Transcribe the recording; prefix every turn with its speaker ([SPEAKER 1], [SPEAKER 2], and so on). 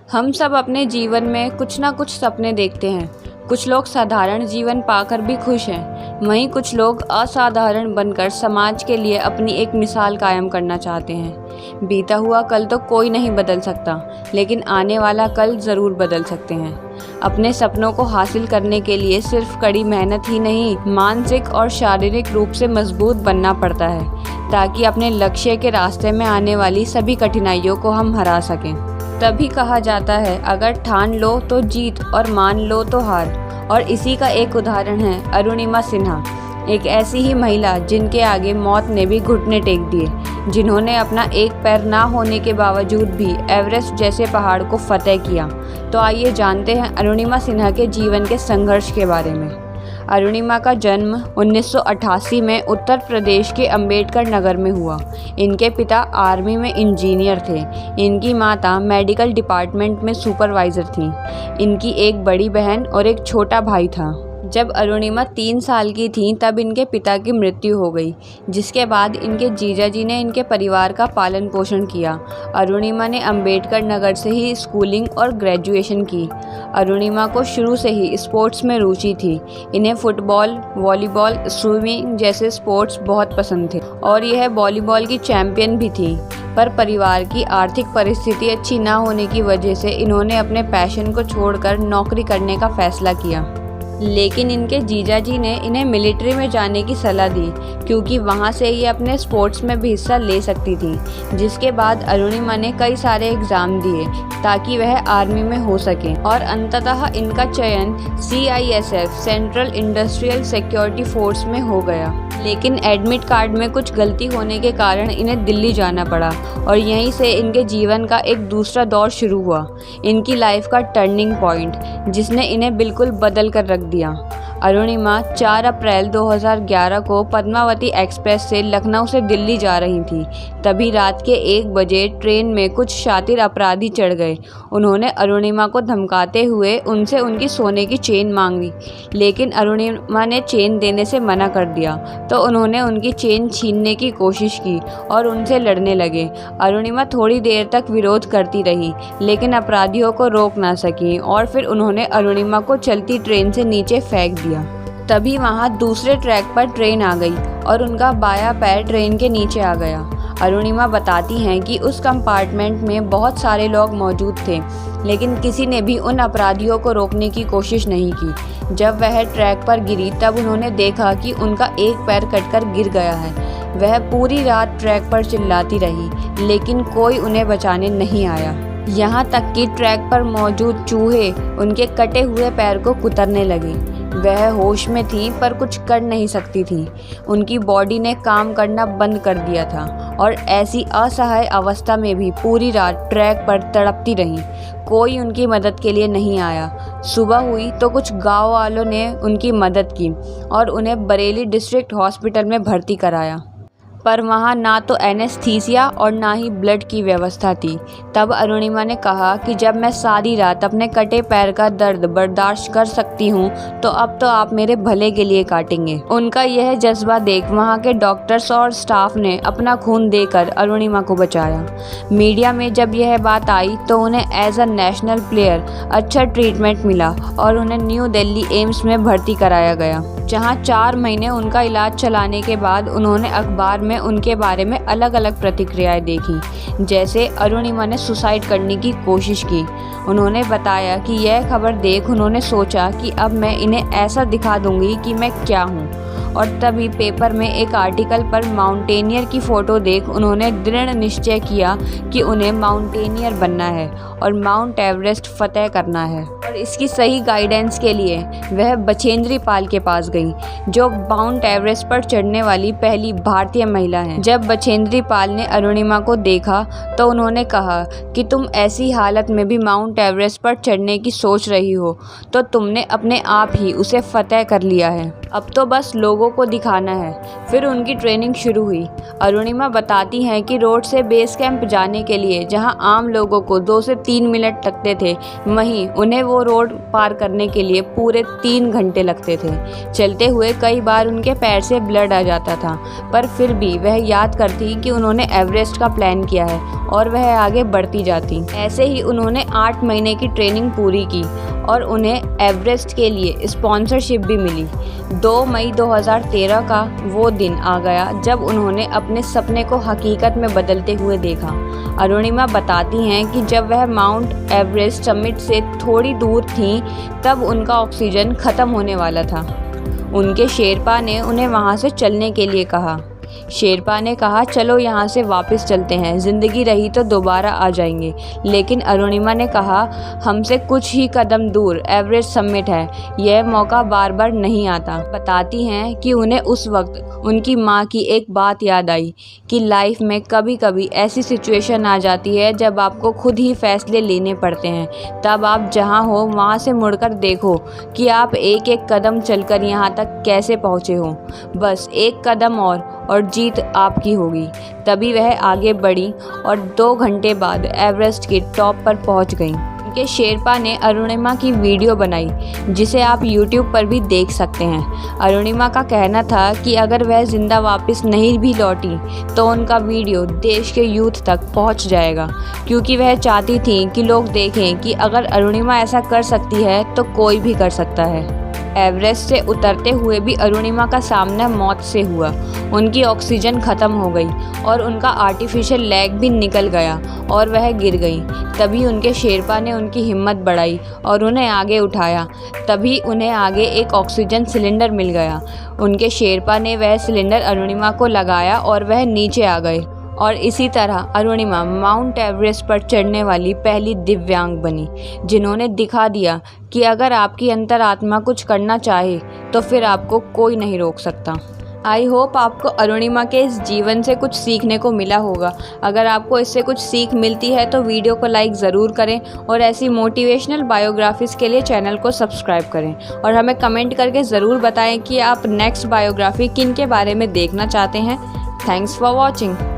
[SPEAKER 1] हम सब अपने जीवन में कुछ ना कुछ सपने देखते हैं। कुछ लोग साधारण जीवन पाकर भी खुश हैं, वहीं कुछ लोग असाधारण बनकर समाज के लिए अपनी एक मिसाल कायम करना चाहते हैं। बीता हुआ कल तो कोई नहीं बदल सकता, लेकिन आने वाला कल ज़रूर बदल सकते हैं। अपने सपनों को हासिल करने के लिए सिर्फ कड़ी मेहनत ही नहीं, मानसिक और शारीरिक रूप से मजबूत बनना पड़ता है, ताकि अपने लक्ष्य के रास्ते में आने वाली सभी कठिनाइयों को हम हरा सकें। तभी कहा जाता है, अगर ठान लो तो जीत और मान लो तो हार। और इसी का एक उदाहरण है अरुणिमा सिन्हा, एक ऐसी ही महिला जिनके आगे मौत ने भी घुटने टेक दिए, जिन्होंने अपना एक पैर ना होने के बावजूद भी एवरेस्ट जैसे पहाड़ को फतेह किया। तो आइए जानते हैं अरुणिमा सिन्हा के जीवन के संघर्ष के बारे में। अरुणिमा का जन्म 1988 में उत्तर प्रदेश के अंबेडकर नगर में हुआ। इनके पिता आर्मी में इंजीनियर थे। इनकी माता मेडिकल डिपार्टमेंट में सुपरवाइज़र थीं। इनकी एक बड़ी बहन और एक छोटा भाई था। जब अरुणिमा 3 साल की थीं तब इनके पिता की मृत्यु हो गई, जिसके बाद इनके जीजाजी ने इनके परिवार का पालन पोषण किया। अरुणिमा ने अंबेडकर नगर से ही स्कूलिंग और ग्रेजुएशन की। अरुणिमा को शुरू से ही स्पोर्ट्स में रुचि थी। इन्हें फुटबॉल, वॉलीबॉल, स्विमिंग जैसे स्पोर्ट्स बहुत पसंद थे और यह वॉलीबॉल की चैंपियन भी थी। पर परिवार की आर्थिक परिस्थिति अच्छी ना होने की वजह से इन्होंने अपने पैशन को छोड़कर नौकरी करने का फैसला किया। लेकिन इनके जीजाजी ने इन्हें मिलिट्री में जाने की सलाह दी, क्योंकि वहां से ये अपने स्पोर्ट्स में भी हिस्सा ले सकती थी। जिसके बाद अरुणिमा ने कई सारे एग्ज़ाम दिए ताकि वह आर्मी में हो सके और अंततः इनका चयन CISF central industrial security force में हो गया। लेकिन एडमिट कार्ड में कुछ गलती होने के कारण इन्हें दिल्ली जाना पड़ा और यहीं से इनके जीवन का एक दूसरा दौर शुरू हुआ, इनकी लाइफ का टर्निंग पॉइंट, जिसने इन्हें बिल्कुल बदल कर रख दिया। अरुणिमा 4 अप्रैल 2011 को पद्मावती एक्सप्रेस से लखनऊ से दिल्ली जा रही थी। तभी रात के 1 बजे ट्रेन में कुछ शातिर अपराधी चढ़ गए। उन्होंने अरुणिमा को धमकाते हुए उनसे उनकी सोने की चेन मांगी, लेकिन अरुणिमा ने चेन देने से मना कर दिया। तो उन्होंने उनकी चेन छीनने की कोशिश की और उनसे लड़ने लगे। अरुणिमा थोड़ी देर तक विरोध करती रही, लेकिन अपराधियों को रोक ना सकी और फिर उन्होंने अरुणिमा को चलती ट्रेन से नीचे फेंक दिया। तभी वहां दूसरे ट्रैक पर ट्रेन आ गई और उनका बायां पैर ट्रेन के नीचे आ गया। अरुणिमा बताती हैं कि उस कंपार्टमेंट में बहुत सारे लोग मौजूद थे, लेकिन किसी ने भी उन अपराधियों को रोकने की कोशिश नहीं की। जब वह ट्रैक पर गिरी तब उन्होंने देखा कि उनका एक पैर कटकर गिर गया है। वह पूरी रात ट्रैक पर चिल्लाती रही, लेकिन कोई उन्हें बचाने नहीं आया। यहाँ तक कि ट्रैक पर मौजूद चूहे उनके कटे हुए पैर को कुतरने लगे। वह होश में थी पर कुछ कर नहीं सकती थी। उनकी बॉडी ने काम करना बंद कर दिया था और ऐसी असहाय अवस्था में भी पूरी रात ट्रैक पर तड़पती रहीं। कोई उनकी मदद के लिए नहीं आया। सुबह हुई तो कुछ गांव वालों ने उनकी मदद की और उन्हें बरेली डिस्ट्रिक्ट हॉस्पिटल में भर्ती कराया, पर वहाँ ना तो एनेस्थीसिया और ना ही ब्लड की व्यवस्था थी। तब अरुणिमा ने कहा कि जब मैं सारी रात अपने कटे पैर का दर्द बर्दाश्त कर सकती हूँ, तो अब तो आप मेरे भले के लिए काटेंगे। उनका यह जज्बा देख वहाँ के डॉक्टर्स और स्टाफ ने अपना खून देकर अरुणिमा को बचाया। मीडिया में जब यह बात आई तो उन्हें एज अ नेशनल प्लेयर अच्छा ट्रीटमेंट मिला और उन्हें न्यू दिल्ली एम्स में भर्ती कराया गया, जहाँ 4 महीने उनका इलाज चलाने के बाद उन्होंने अखबार में उनके बारे में अलग अलग प्रतिक्रियाएं देखी। जैसे अरुणिमा ने सुसाइड करने की कोशिश की। उन्होंने बताया कि यह खबर देख उन्होंने सोचा कि अब मैं इन्हें ऐसा दिखा दूंगी कि मैं क्या हूँ। और तभी पेपर में एक आर्टिकल पर माउंटेनियर की फ़ोटो देख उन्होंने दृढ़ निश्चय किया कि उन्हें माउंटेनियर बनना है और माउंट एवरेस्ट फतेह करना है। और इसकी सही गाइडेंस के लिए वह बछेंद्री पाल के पास गई, जो माउंट एवरेस्ट पर चढ़ने वाली पहली भारतीय महिला हैं। जब बछेंद्री पाल ने अरुणिमा को देखा तो उन्होंने कहा कि तुम ऐसी हालत में भी माउंट एवरेस्ट पर चढ़ने की सोच रही हो, तो तुमने अपने आप ही उसे फतेह कर लिया है। अब तो बस लोगों को दिखाना है। फिर उनकी ट्रेनिंग शुरू हुई। अरुणिमा बताती हैं कि रोड से बेस कैंप जाने के लिए जहां आम लोगों को 2 से 3 मिनट लगते थे, वहीं उन्हें वो रोड पार करने के लिए पूरे 3 घंटे लगते थे। चलते हुए कई बार उनके पैर से ब्लड आ जाता था, पर फिर भी वह याद करती कि उन्होंने एवरेस्ट का प्लान किया है और वह आगे बढ़ती जाती। ऐसे ही उन्होंने 8 महीने की ट्रेनिंग पूरी की और उन्हें एवरेस्ट के लिए स्पॉन्सरशिप भी मिली। 2 मई 2013 का वो दिन आ गया जब उन्होंने अपने सपने को हकीकत में बदलते हुए देखा। अरुणिमा बताती हैं कि जब वह माउंट एवरेस्ट समिट से थोड़ी दूर थीं, तब उनका ऑक्सीजन ख़त्म होने वाला था। उनके शेरपा ने उन्हें वहाँ से चलने के लिए कहा। शेरपा ने कहा, चलो यहाँ से वापस चलते हैं, ज़िंदगी रही तो दोबारा आ जाएंगे। लेकिन अरुणिमा ने कहा, हमसे कुछ ही कदम दूर एवरेस्ट समिट है, यह मौका बार बार नहीं आता। बताती हैं कि उन्हें उस वक्त उनकी माँ की एक बात याद आई कि लाइफ में कभी कभी ऐसी सिचुएशन आ जाती है जब आपको खुद ही फैसले लेने पड़ते हैं। तब आप जहाँ हो वहाँ से मुड़कर देखो कि आप एक एक कदम चलकर यहाँ तक कैसे पहुँचे हो। बस एक कदम और जीत आपकी होगी। तभी वह आगे बढ़ी और 2 घंटे बाद एवरेस्ट के टॉप पर पहुंच गईं। उनके शेरपा ने अरुणिमा की वीडियो बनाई, जिसे आप YouTube पर भी देख सकते हैं। अरुणिमा का कहना था कि अगर वह जिंदा वापस नहीं भी लौटी तो उनका वीडियो देश के यूथ तक पहुंच जाएगा, क्योंकि वह चाहती थी कि लोग देखें कि अगर अरुणिमा ऐसा कर सकती है तो कोई भी कर सकता है। एवरेस्ट से उतरते हुए भी अरुणिमा का सामना मौत से हुआ। उनकी ऑक्सीजन ख़त्म हो गई और उनका आर्टिफिशियल लेग भी निकल गया और वह गिर गई। तभी उनके शेरपा ने उनकी हिम्मत बढ़ाई और उन्हें आगे उठाया। तभी उन्हें आगे एक ऑक्सीजन सिलेंडर मिल गया। उनके शेरपा ने वह सिलेंडर अरुणिमा को लगाया और वह नीचे आ गए। और इसी तरह अरुणिमा माउंट एवरेस्ट पर चढ़ने वाली पहली दिव्यांग बनी, जिन्होंने दिखा दिया कि अगर आपकी अंतरात्मा कुछ करना चाहे तो फिर आपको कोई नहीं रोक सकता। आई होप आपको अरुणिमा के इस जीवन से कुछ सीखने को मिला होगा। अगर आपको इससे कुछ सीख मिलती है तो वीडियो को लाइक ज़रूर करें और ऐसी मोटिवेशनल बायोग्राफीज़ के लिए चैनल को सब्सक्राइब करें और हमें कमेंट करके ज़रूर बताएं कि आप नेक्स्ट बायोग्राफी किन के बारे में देखना चाहते हैं। Thanks for watching.